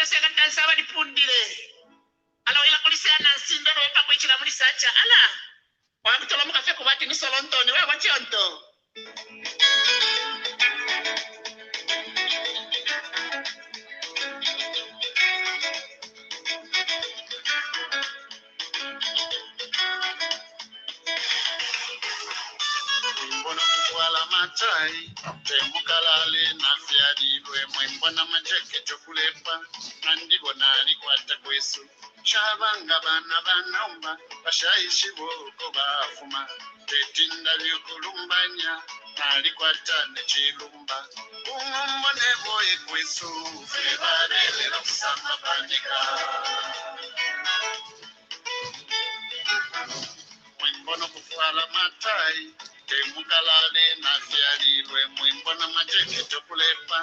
sega tansa bali pundile ala ila kulise anansindo no pa kuichira muri sacha ala wa mtola mukafe kubati ni solontoni we wachonto Matai, temukalale na fiadilwe mwembona majeke chokulepa nandibonali kwata kwesu chabanga bana banomba bashaishi boko bafuma tetinda byokulumbanya nali kwata nechilumba umone boye kwesu febarele kusama bandika mwembona kufala matai temukalale na fialilwe mwimbona majeke chokulepa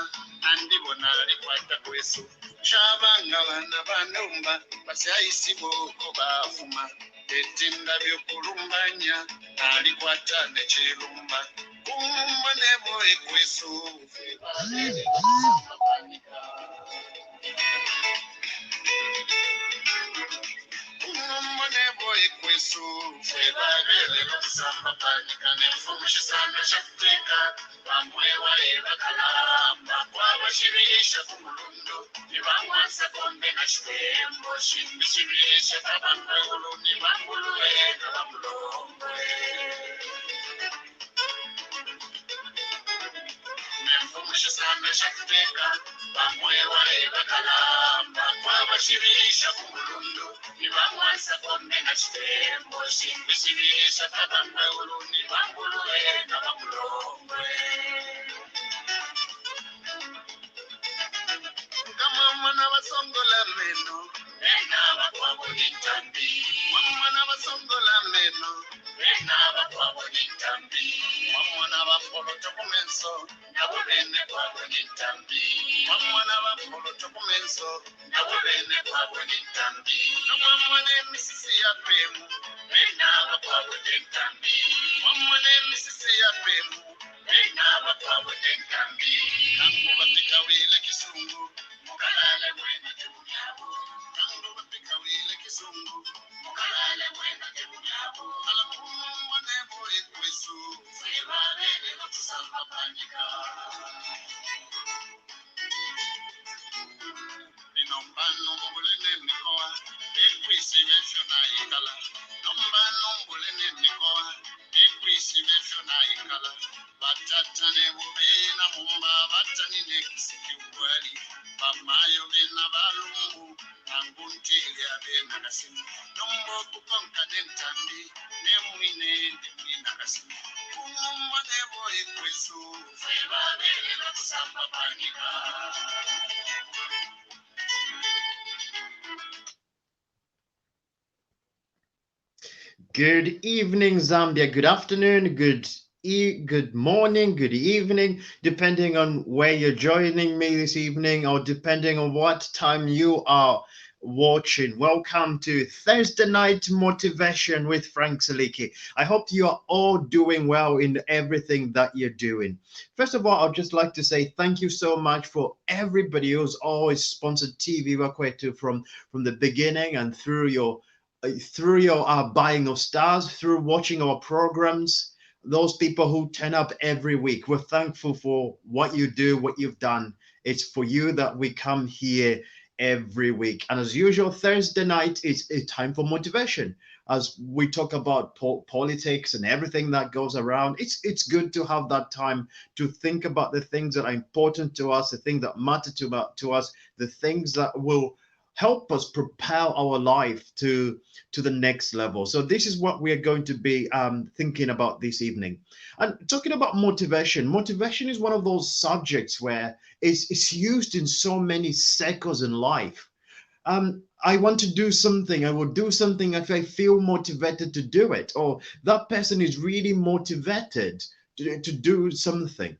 andibona alikwata kwesu chabanga bana banomba basyaisi boko bafuma tetinda byokulumbanya alikwata nechilumba umone boye kwesu febalele kusamapanika umone boye kwesu febalele kusamapanika nefumushisana shafika bamwe waiba kalamba kwabashirisha kumulundo nibamwasa kombe na chitembo shimbishirisha kabangwe ulu nibambulwe kabamulongwe nefumushisana shafika bamwe waiba kalamba kwabashirisha kumulundo nibamwasa kombe na chitembo shimbishirisha kabangwe ulu nibambulwe kabamulongwe kama mwana wasongola meno ena bakwabo nitambi mwana wasongola meno ena bakwabo nitambi mwana bafolo tokumenso nabo bene kwabo nitambi mwana bafolo tokumenso nabo bene kwabo nitambi mwana misisi ya pemu ena bakwabo nitambi mwana misisi ya pemu ena bakwabo nitambi kango batika wile kisungu mukalale mwena tebunyabo kango batika wile kisungu mukalale mwena tebunyabo ala kumone boye kwesu febalele kusamba panika inombano mbulene nikoa ekwisi besho na ikala nombano mbulene nikoa ekwisi besho na ikala batatane bubena mumba batani nekisiki ubwali bamayo bena balumbu anguntile abena kasimu nombo kukonka dentambi nemwine ndimwina kasimu kumumba nebo ekwesu febabele nokusamba panika Good evening, Zambia. Good afternoon, good morning, good evening, depending on where you're joining me this evening or depending on what time you are watching. Welcome to Thursday Night Motivation with Frank Saliki. I hope you are all doing well in everything that you're doing. First of all, I'd just like to say thank you so much for everybody who's always sponsored TV Wakwetu from the beginning and through your buying of stars, through watching our programs, those people who turn up every week. We're thankful for what you do, what you've done. It's for you that we come here every week. And as usual, Thursday night is a time for motivation. As we talk about politics and everything that goes around, it's good to have that time to think about the things that are important to us, the things that matter to us, the things that will help us propel our life to the next level. So this is what we are going to be thinking about this evening. And talking about motivation, motivation is one of those subjects where it's used in so many circles in life. I want to do something, I will do something if I feel motivated to do it, or that person is really motivated to do something.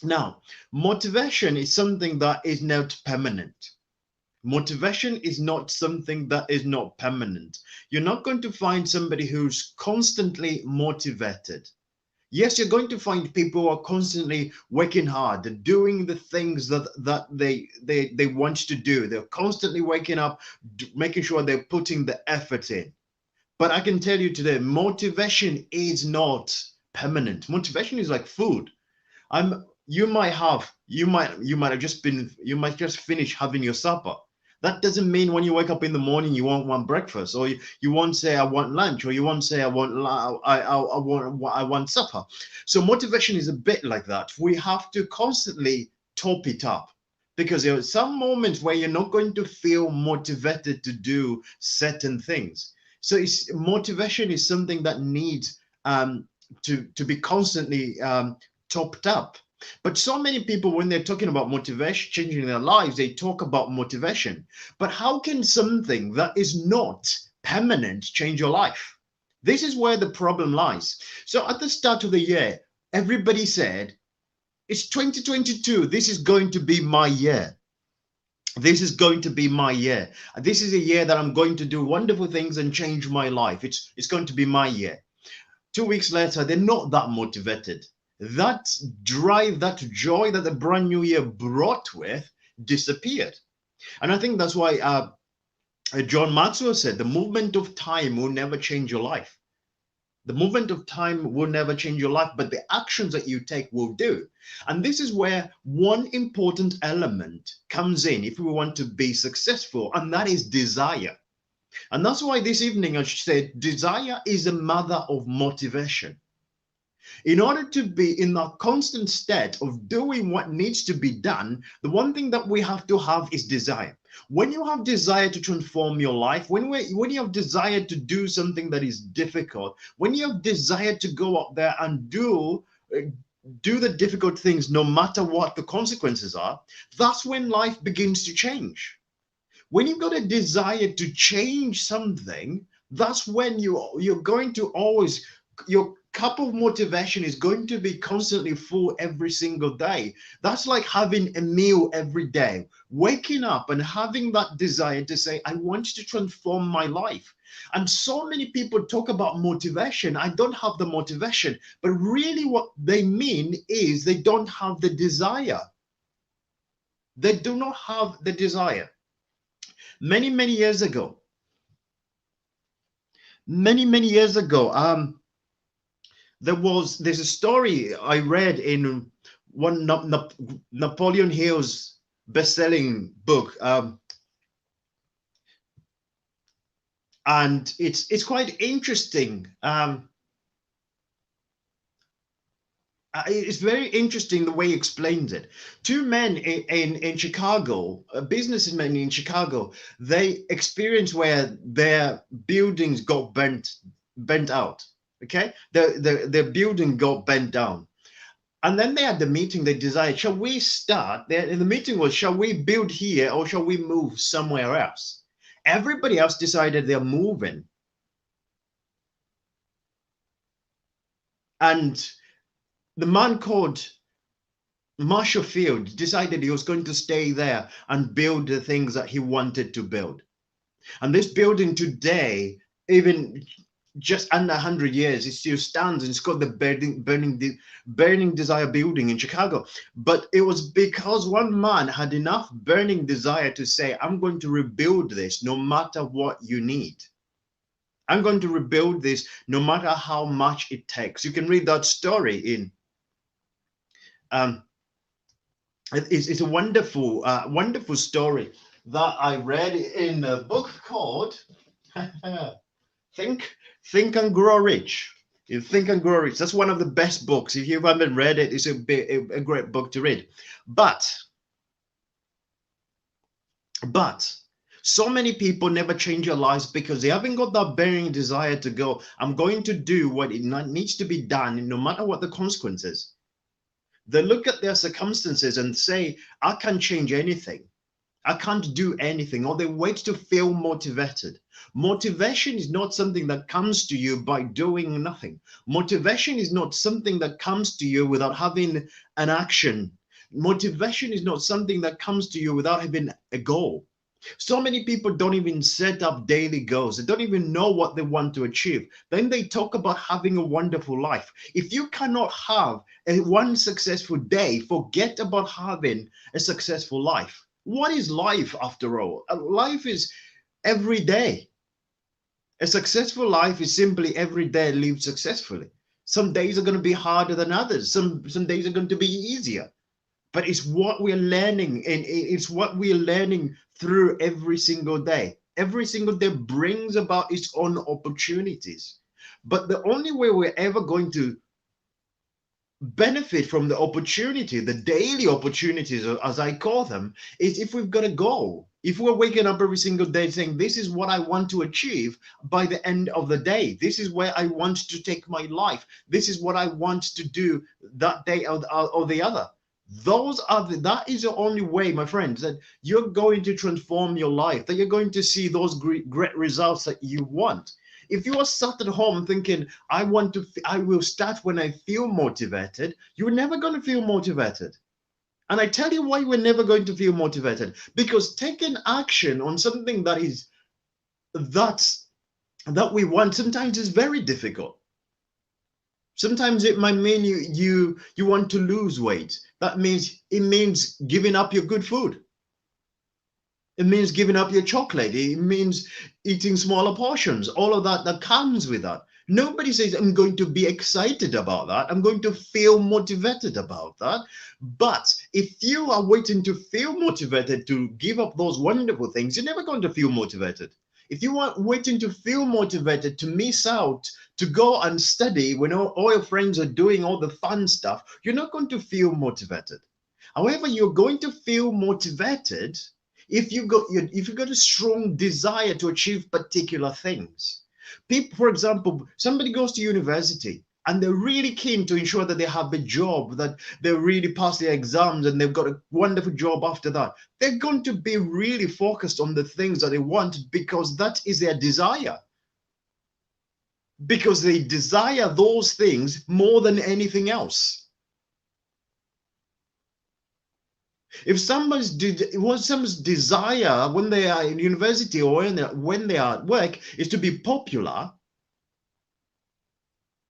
Now, motivation is something that is not permanent. Motivation is not something that is not permanent. You're not going to find somebody who's constantly motivated. Yes, you're going to find people who are constantly working hard and doing the things that they want to do. They're constantly waking up, making sure they're putting the effort in. But I can tell you today, motivation is not permanent. Motivation is like food. You might just finish having your supper. That doesn't mean when you wake up in the morning you won't want breakfast, or you won't say I want lunch, or you won't say I want supper. So motivation is a bit like that. We have to constantly top it up, because there are some moments where you're not going to feel motivated to do certain things. So motivation is something that needs to be constantly topped up. But so many people, when they're talking about motivation, changing their lives, they talk about motivation. But how can something that is not permanent change your life? This is where the problem lies. So at the start of the year, everybody said, it's 2022. This is going to be my year. This is going to be my year. This is a year that I'm going to do wonderful things and change my life. It's going to be my year. 2 weeks later, they're not that motivated. That drive, that joy that the brand new year brought with disappeared. And I think that's why John Maxwell said the movement of time will never change your life. The movement of time will never change your life, but the actions that you take will do. And this is where one important element comes in if we want to be successful, and that is desire. And that's why this evening I said desire is a mother of motivation. In order to be in a constant state of doing what needs to be done, the one thing that we have to have is desire. When you have desire to transform your life, when you have desire to do something that is difficult, when you have desire to go out there and do the difficult things, no matter what the consequences are, that's when life begins to change. When you've got a desire to change something, that's when you're going to always, your cup of motivation is going to be constantly full every single day. That's like having a meal every day, waking up and having that desire to say, I want to transform my life. And so many people talk about motivation. I don't have the motivation, but really what they mean is they don't have the desire. They do not have the desire. Many years ago, there's a story I read in one Napoleon Hill's best-selling book, and it's quite interesting. It's very interesting the way he explains it. Two men in Chicago, businessmen in Chicago, they experienced where their buildings got bent out. Okay, their building got bent down, and then they had the meeting. They decided, shall we start? The meeting was, shall we build here or shall we move somewhere else? Everybody else decided they're moving, and the man called Marshall Field decided he was going to stay there and build the things that he wanted to build. And this building today, even just under 100 years, it still stands, and it's got the burning desire building in Chicago. But it was because one man had enough burning desire to say, I'm going to rebuild this no matter what you need. I'm going to rebuild this no matter how much it takes. You can read that story in it's a wonderful wonderful story that I read in a book called Think and Grow Rich. Think and Grow Rich. That's one of the best books. If you haven't read it, it's a great book to read. But so many people never change their lives because they haven't got that burning desire to go, I'm going to do what it needs to be done, no matter what the consequences. They look at their circumstances and say, I can't change anything. I can't do anything, or they wait to feel motivated. Motivation is not something that comes to you by doing nothing. Motivation is not something that comes to you without having an action. Motivation is not something that comes to you without having a goal. So many people don't even set up daily goals. They don't even know what they want to achieve. Then they talk about having a wonderful life. If you cannot have one successful day, forget about having a successful life. What is life after all? Life is every day. A successful life is simply every day lived successfully. Some days are going to be harder than others. Some days are going to be easier. But it's what we're learning, and it's what we're learning through every single day. Every single day brings about its own opportunities. But the only way we're ever going to benefit from the opportunity, the daily opportunities, as I call them, is if we've got a goal. If we're waking up every single day saying, this is what I want to achieve by the end of the day, this is where I want to take my life, this is what I want to do that day or the other. That is the only way, my friends, that you're going to transform your life, that you're going to see those great results that you want. If you are sat at home thinking, I will start when I feel motivated, you're never going to feel motivated. And I tell you why we're never going to feel motivated. Because taking action on something that we want sometimes is very difficult. Sometimes it might mean you want to lose weight. It means giving up your good food. It means giving up your chocolate. It means eating smaller portions. All of that comes with that. Nobody says, I'm going to be excited about that. I'm going to feel motivated about that. But if you are waiting to feel motivated to give up those wonderful things, you're never going to feel motivated. If you are waiting to feel motivated to miss out, to go and study when all your friends are doing all the fun stuff, you're not going to feel motivated. However, you're going to feel motivated if you got a strong desire to achieve particular things. People, for example, somebody goes to university and they're really keen to ensure that they have a job, that they really pass their exams and they've got a wonderful job after that. They're going to be really focused on the things that they want because that is their desire. Because they desire those things more than anything else. If someone's desire when they are in university or when they are at work is to be popular,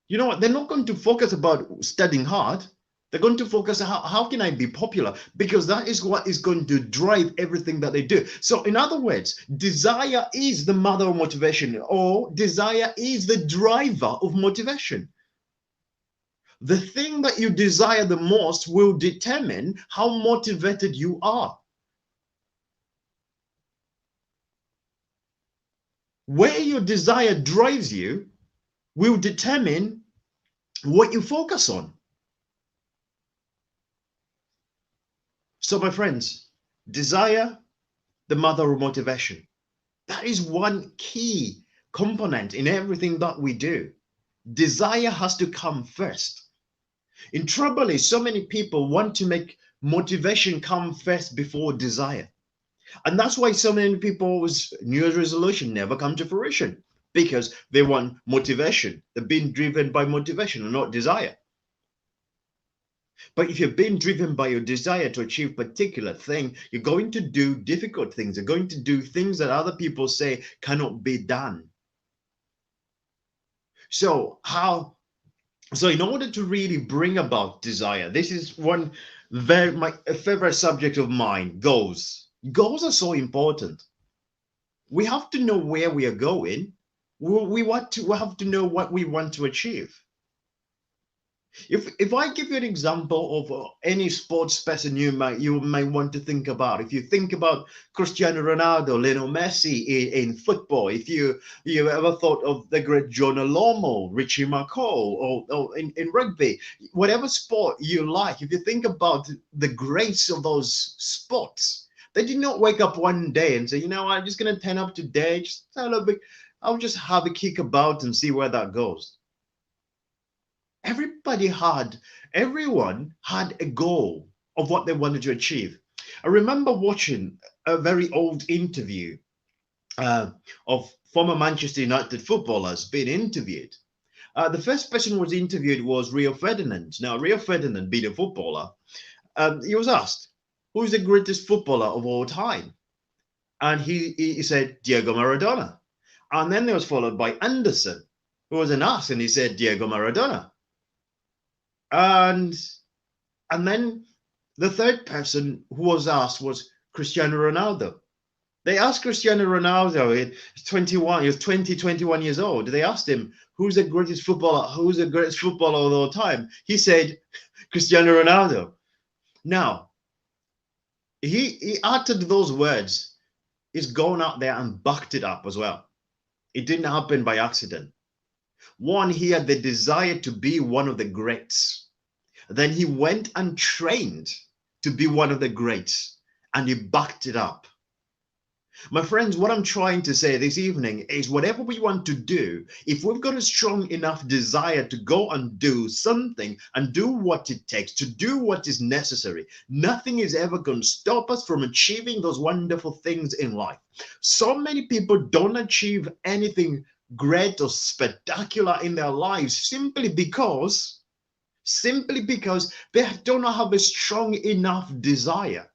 you know what? They're not going to focus about studying hard. They're going to focus on how can I be popular, because that is what is going to drive everything that they do. So in other words, desire is the mother of motivation, or desire is the driver of motivation. The thing that you desire the most will determine how motivated you are. Where your desire drives you will determine what you focus on. So, my friends, desire, the mother of motivation. That is one key component in everything that we do. Desire has to come first. In trouble is so many people want to make motivation come first before desire. And that's why so many people's New Year's resolution never come to fruition, because they want motivation. They're being driven by motivation and not desire. But if you're being driven by your desire to achieve a particular thing, you're going to do difficult things. You're going to do things that other people say cannot be done. So in order to really bring about desire, this is one my favorite subject of mine, goals. Goals are so important. We have to know where we are going. We have to know what we want to achieve. If I give you an example of any sports person you might want to think about, if you think about Cristiano Ronaldo, Lionel Messi in football, if you ever thought of the great John Alomo, Richie McCaw, or in rugby, whatever sport you like, if you think about the greats of those sports, they did not wake up one day and say, you know, I'm just going to turn up today, just a little bit, I'll just have a kick about and see where that goes. Everyone had a goal of what they wanted to achieve. I remember watching a very old interview of former Manchester United footballers being interviewed. The first person who was interviewed was Rio Ferdinand. Now, Rio Ferdinand, being a footballer, he was asked, who is the greatest footballer of all time? And he said Diego Maradona. And then there was followed by Anderson, who was an ass, and he said Diego Maradona. And then the third person who was asked was Cristiano Ronaldo. They asked Cristiano Ronaldo, he's 21, he was 20, 21 years old. They asked him, who's the greatest footballer? Who's the greatest footballer of all time? He said, Cristiano Ronaldo. Now, he uttered those words. He's gone out there and backed it up as well. It didn't happen by accident. One, he had the desire to be one of the greats. Then he went and trained to be one of the greats, and he backed it up. My friends, what I'm trying to say this evening is whatever we want to do, if we've got a strong enough desire to go and do something and do what it takes, to do what is necessary, nothing is ever going to stop us from achieving those wonderful things in life. So many people don't achieve anything great or spectacular in their lives simply because they don't have a strong enough desire.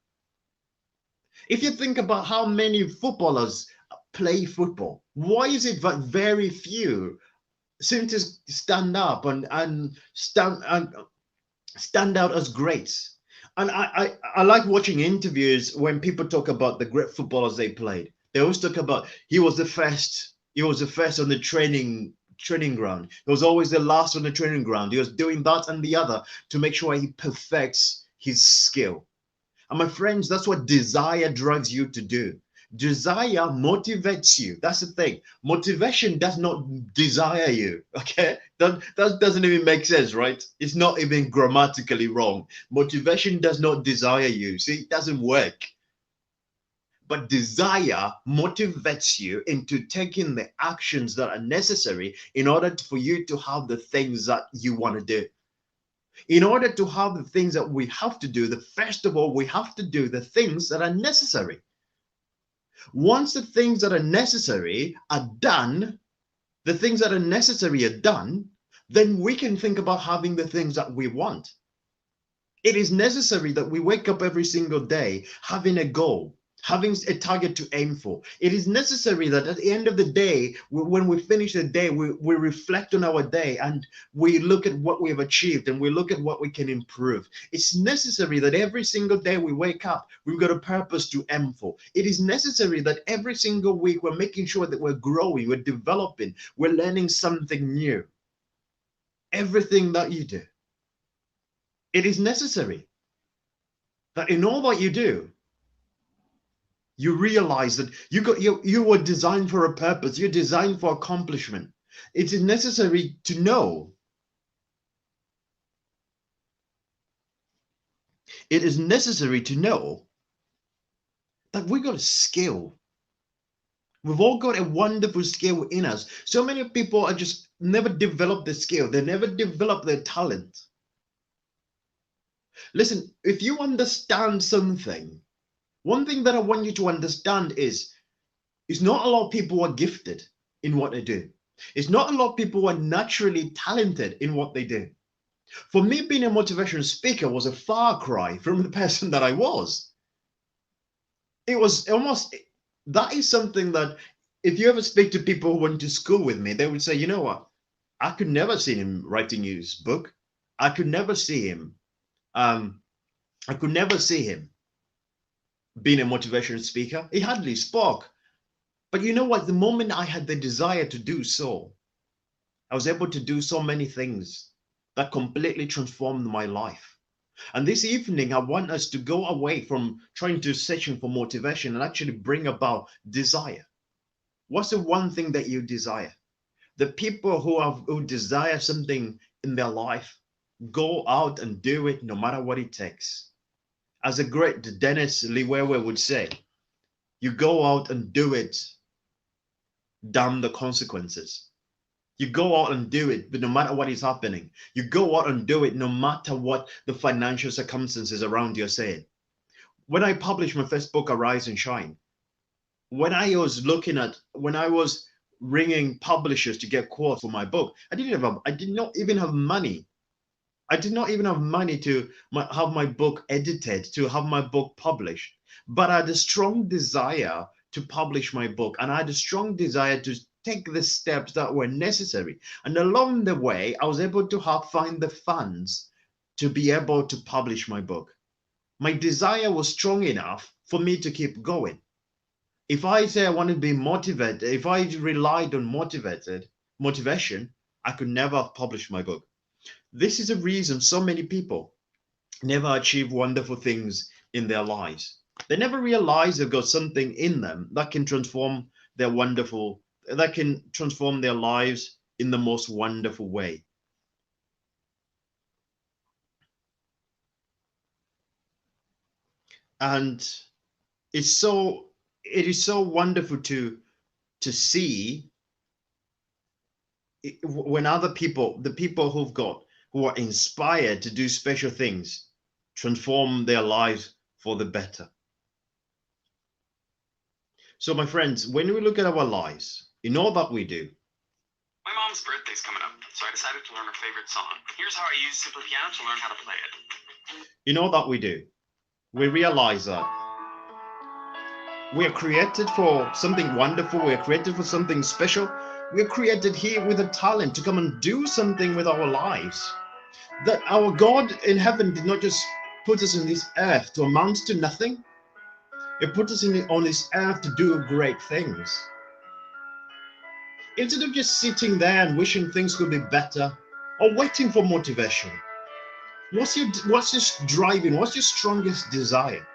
If you think about how many footballers play football, why is it that very few seem to stand up and stand out as greats? And I like watching interviews when people talk about the great footballers they played. They always talk about he was the first on the training ground. He was always the last on the training ground. He was doing that and the other to make sure he perfects his skill. And my friends, that's what desire drives you to do. Desire motivates you. That's the thing. Motivation does not desire you. Okay, that doesn't even make sense, right? It's not even grammatically wrong. Motivation does not desire you. See, it doesn't work. But desire motivates you into taking the actions that are necessary in order for you to have the things that you want to do. In order to have the things that we have to do, first of all, we have to do the things that are necessary. Once the things that are necessary are done, then we can think about having the things that we want. It is necessary that we wake up every single day having a goal, having a target to aim for. It is necessary that at the end of the day, when we finish the day, we reflect on our day and we look at what we have achieved and we look at what we can improve. It's necessary that every single day we wake up, we've got a purpose to aim for. It is necessary that every single week we're making sure that we're growing, we're developing, we're learning something new. Everything that you do, it is necessary that in all that you do, you realize that you were designed for a purpose. You're designed for accomplishment. It is necessary to know. It is necessary to know that we got a skill. We've all got a wonderful skill in us. So many people are just never develop the skill. They never develop their talent. Listen, if you understand something, one thing that I want you to understand is not a lot of people are gifted in what they do. It's not a lot of people who are naturally talented in what they do. For me, being a motivational speaker was a far cry from the person that I was. It was almost, that is something that if you ever speak to people who went to school with me, they would say, you know what? I could never see him writing his book. I could never see him. Being a motivational speaker. He hardly spoke. But you know what? The moment I had the desire to do so, I was able to do so many things that completely transformed my life. And this evening, I want us to go away from trying to searching for motivation and actually bring about desire. What's the one thing that you desire? The people who desire something in their life, go out and do it no matter what it takes. As a great Dennis Liwewe would say, you go out and do it, damn the consequences. You go out and do it, but no matter what is happening. You go out and do it no matter what the financial circumstances around you are saying. When I published my first book, Arise and Shine, when I was ringing publishers to get quotes for my book, I did not even have money. I did not even have money to have my book edited, to have my book published. But I had a strong desire to publish my book, and I had a strong desire to take the steps that were necessary. And along the way, I was able to find the funds to be able to publish my book. My desire was strong enough for me to keep going. If I say I want to be motivated, if I relied on motivation, I could never have published my book. This is a reason so many people never achieve wonderful things in their lives. They never realize they've got something in them that can transform their lives in the most wonderful way. And it is so wonderful to see when other people, the people who are inspired to do special things, transform their lives for the better. So my friends, when we look at our lives, in all that we do. My mom's birthday's coming up, so I decided to learn her favorite song. Here's how I use Simple Piano to learn how to play it. In all that we do, we realize that we are created for something wonderful. We are created for something special. We are created here with a talent to come and do something with our lives. That our God in heaven did not just put us on this earth to amount to nothing. He put us on this earth to do great things. Instead of just sitting there and wishing things could be better or waiting for motivation, what's your driving? What's your strongest desire?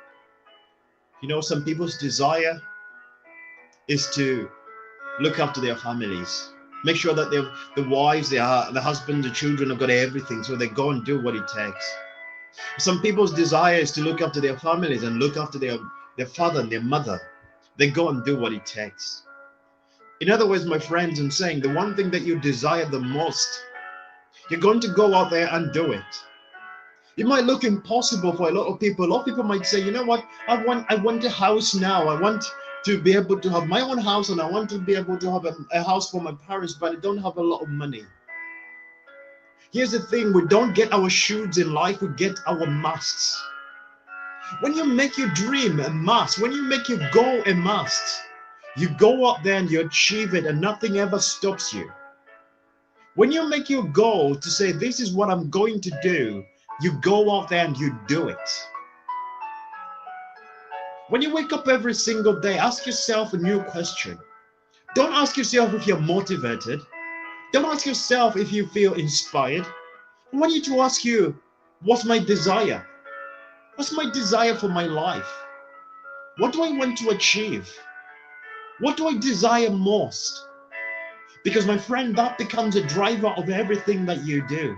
You know, some people's desire is to look after their families, make sure that the wives, the husband, the children have got everything, so they go and do what it takes. Some people's desire is to look after their families and look after their father and their mother. They go and do what it takes. In other words, my friends, I'm saying the one thing that you desire the most, you're going to go out there and do it. It might look impossible for a lot of people. A lot of people might say, you know what, I want a house now. I want to be able to have my own house, and I want to be able to have a house for my parents, but I don't have a lot of money. Here's the thing, we don't get our shoes in life, we get our musts. When you make your dream a must, when you make your goal a must, you go out there and you achieve it, and nothing ever stops you. When you make your goal to say, this is what I'm going to do, you go out there and you do it. When you wake up every single day, ask yourself a new question. Don't ask yourself if you're motivated. Don't ask yourself if you feel inspired. I want you to ask you, what's my desire? What's my desire for my life? What do I want to achieve? What do I desire most? Because my friend, that becomes a driver of everything that you do.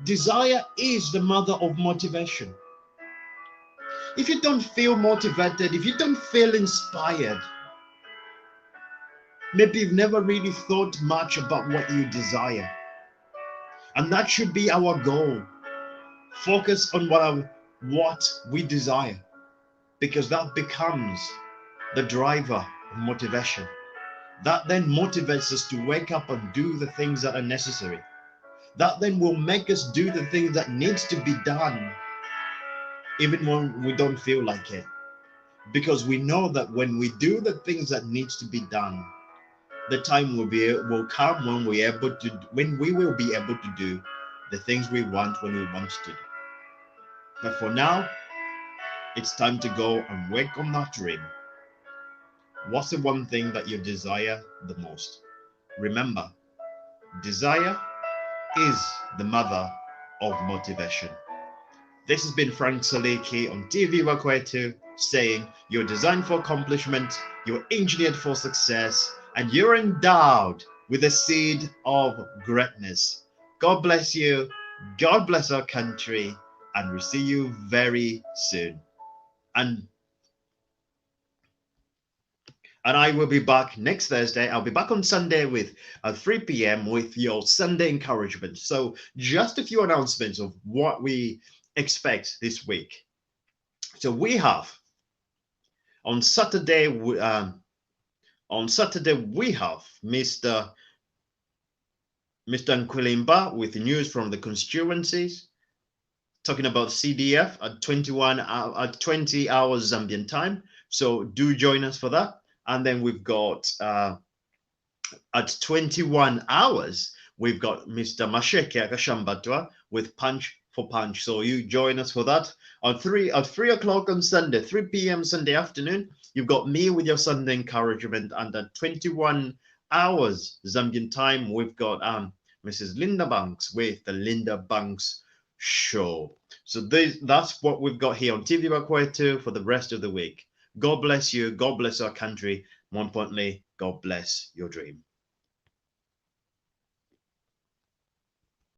Desire is the mother of motivation. If you don't feel motivated, if you don't feel inspired, maybe you've never really thought much about what you desire. And that should be our goal. Focus on what we desire, because that becomes the driver of motivation. That then motivates us to wake up and do the things that are necessary. That then will make us do the things that needs to be done, even when we don't feel like it. Because we know that when we do the things that needs to be done, the time will come when we will be able to do the things we want when we want to do. But for now, it's time to go and work on that dream. What's the one thing that you desire the most? Remember, desire is the mother of motivation. This has been Frank Saliki on TV Wakwetu saying, you're designed for accomplishment, you're engineered for success, and you're endowed with a seed of greatness. God bless you. God bless our country, and we'll see you very soon. And I will be back next Thursday. I'll be back on Sunday with 3 p.m. with your Sunday encouragement. So just a few announcements of what we expect this week. So we have on Saturday we have Mr. Nkwilimba with news from the constituencies, talking about CDF at 20 hours Zambian time. So do join us for that. And then we've got at 21 hours, we've got Mr. Masheke Akashambatwa with Punch for Punch. So you join us for that. At 3 o'clock on Sunday, 3 p.m. Sunday afternoon, you've got me with your Sunday encouragement. And at 21 hours Zambian time, we've got Mrs. Linda Banks with the Linda Banks Show. So that's what we've got here on TV Bakwetu for the rest of the week. God bless you. God bless our country. More importantly, God bless your dream.